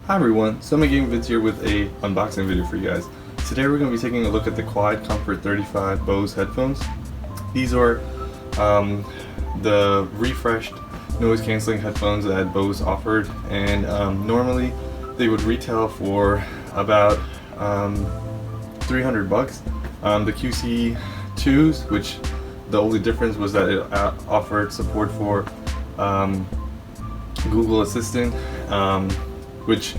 Hi everyone, so I'm Gaming Vids here with a unboxing video for you guys. Today we're going to be taking a look at the Quad Comfort 35 Bose headphones. These are the refreshed noise cancelling headphones that Bose offered, and normally they would retail for about $300. The QC 2s, which the only difference was that it offered support for Google Assistant, which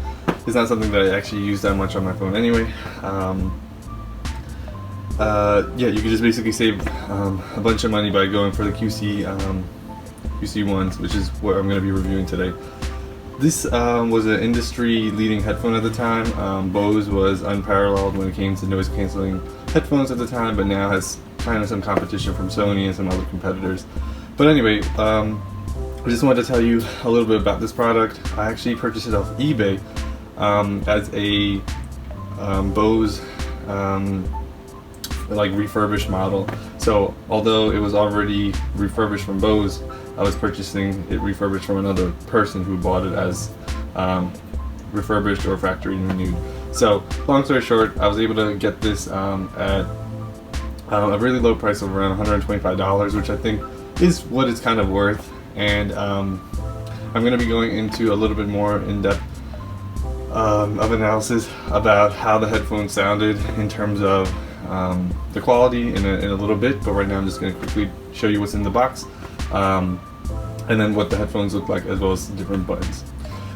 is not something that I actually use that much on my phone anyway. Yeah, you can just basically save a bunch of money by going for the QC ones, which is what I'm going to be reviewing today. This was an industry-leading headphone at the time. Bose was unparalleled when it came to noise canceling headphones at the time, but now has kind of some competition from Sony and some other competitors. But anyway, I just wanted to tell you a little bit about this product. I actually purchased it off eBay as a Bose like refurbished model. So although it was already refurbished from Bose, I was purchasing it refurbished from another person who bought it as refurbished or factory renewed. So long story short, I was able to get this at a really low price of around $125, which I think is what it's kind of worth. And I'm going to be going into a little bit more in-depth of analysis about how the headphones sounded in terms of the quality in a little bit, but right now I'm just going to quickly show you what's in the box, and then what the headphones look like, as well as different buttons.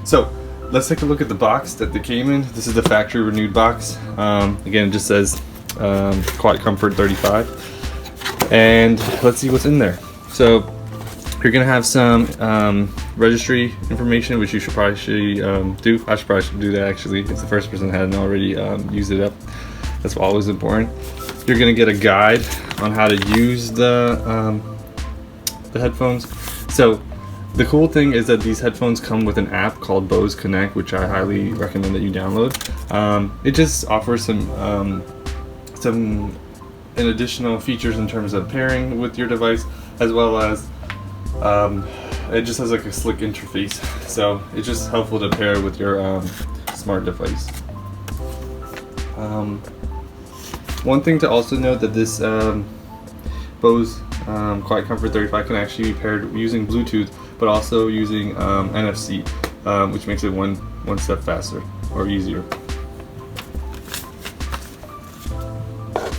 So let's take a look at the box that they came in. This is the factory renewed box. Again, it just says Quad Comfort 35, and let's see what's in there. So you're gonna have some registry information, which you should probably do. I should probably do that actually. It's the first person that hadn't already used it up. That's always important. You're gonna get a guide on how to use the headphones. So the cool thing is that these headphones come with an app called Bose Connect, which I highly recommend that you download. It just offers some additional features in terms of pairing with your device, as well as it just has like a slick interface, so it's just helpful to pair with your smart device. One thing to also note that this Bose Quad Comfort 35 can actually be paired using Bluetooth, but also using NFC, which makes it one step faster or easier.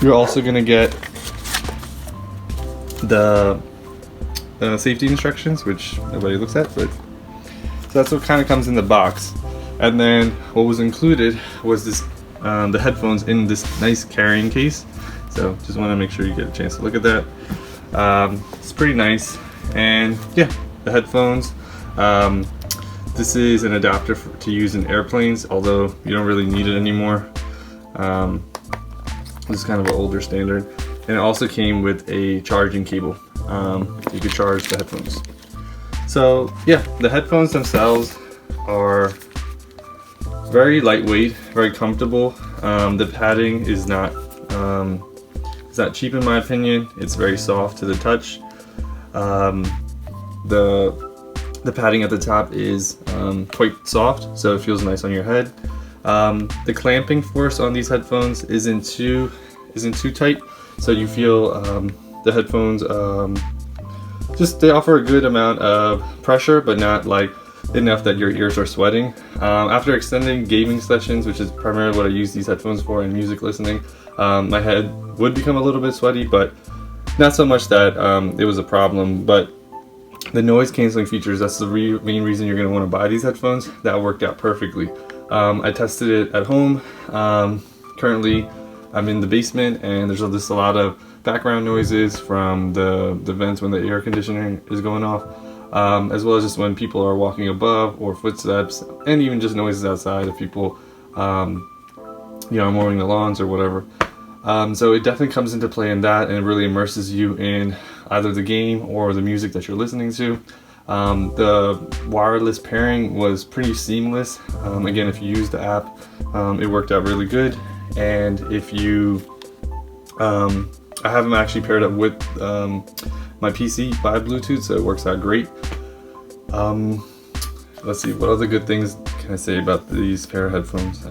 You're also going to get the safety instructions, which nobody looks at, but so that's what kind of comes in the box. And then what was included was this the headphones in this nice carrying case. So just want to make sure you get a chance to look at that. It's pretty nice. And yeah, the headphones, this is an adapter to use in airplanes, although you don't really need it anymore. This is kind of an older standard, and it also came with a charging cable. You could charge the headphones. So yeah, the headphones themselves are very lightweight, very comfortable. The padding is not cheap in my opinion. It's very soft to the touch. The padding at the top is quite soft, so it feels nice on your head. The clamping force on these headphones isn't too tight, so you feel the headphones they offer a good amount of pressure, but not like enough that your ears are sweating. After extending gaming sessions, which is primarily what I use these headphones for, and music listening, my head would become a little bit sweaty, but not so much that it was a problem. But the noise canceling features, that's the main reason you're going to want to buy these headphones. That worked out perfectly. I tested it at home. Currently I'm in the basement, and there's just a lot of background noises from the vents when the air conditioning is going off, as well as just when people are walking above, or footsteps, and even just noises outside of people mowing the lawns or whatever. So it definitely comes into play in that, and it really immerses you in either the game or the music that you're listening to. The wireless pairing was pretty seamless. Again, if you use the app, it worked out really good. And if you I have them actually paired up with my PC by Bluetooth, so it works out great. Let's see, what other good things can I say about these pair of headphones?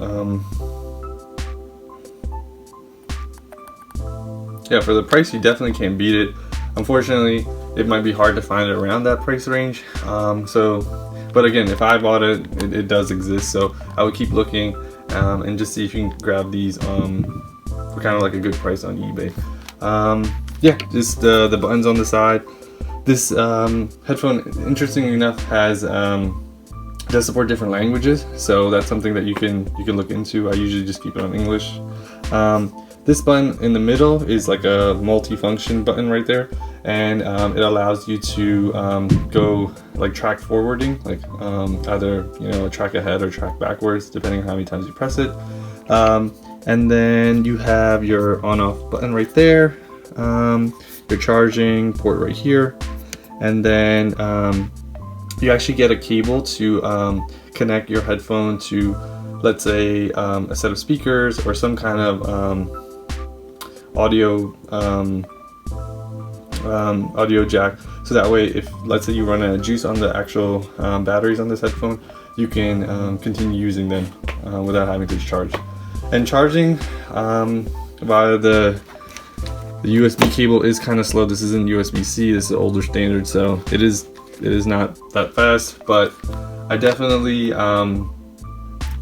Yeah, for the price, you definitely can't beat it. Unfortunately, it might be hard to find it around that price range. But again, if I bought it, it does exist. So I would keep looking and just see if you can grab these for kind of like a good price on eBay. Yeah, just the buttons on the side. This headphone, interestingly enough, does support different languages, so that's something that you can look into. I usually just keep it on English. This button in the middle is like a multi-function button right there, and it allows you to go like track forwarding, like either a track ahead or track backwards, depending on how many times you press it. And then you have your on-off button right there, your charging port right here, and then you actually get a cable to connect your headphone to, let's say, a set of speakers or some kind of audio jack. So that way, if let's say you run out of juice on the actual batteries on this headphone, you can continue using them without having to charge. And charging via the USB cable is kind of slow. This isn't USB-C. This is an older standard, so it is not that fast. But I definitely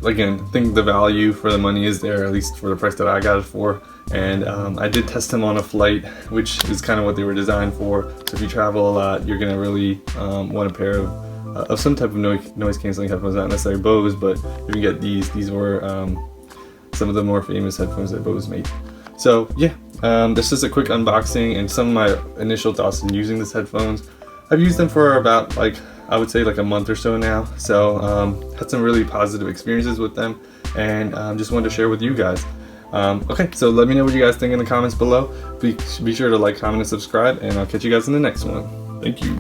again think the value for the money is there, at least for the price that I got it for. And I did test them on a flight, which is kind of what they were designed for. So if you travel a lot, you're gonna really want a pair of some type of noise canceling headphones, not necessarily Bose, but you can get these. These were some of the more famous headphones that Bose made. So yeah, this is a quick unboxing and some of my initial thoughts in using these headphones. I've used them for about, like, I would say like a month or so now. So had some really positive experiences with them, and just wanted to share with you guys. Okay, so let me know what you guys think in the comments below. Be sure to like, comment, and subscribe, and I'll catch you guys in the next one. Thank you.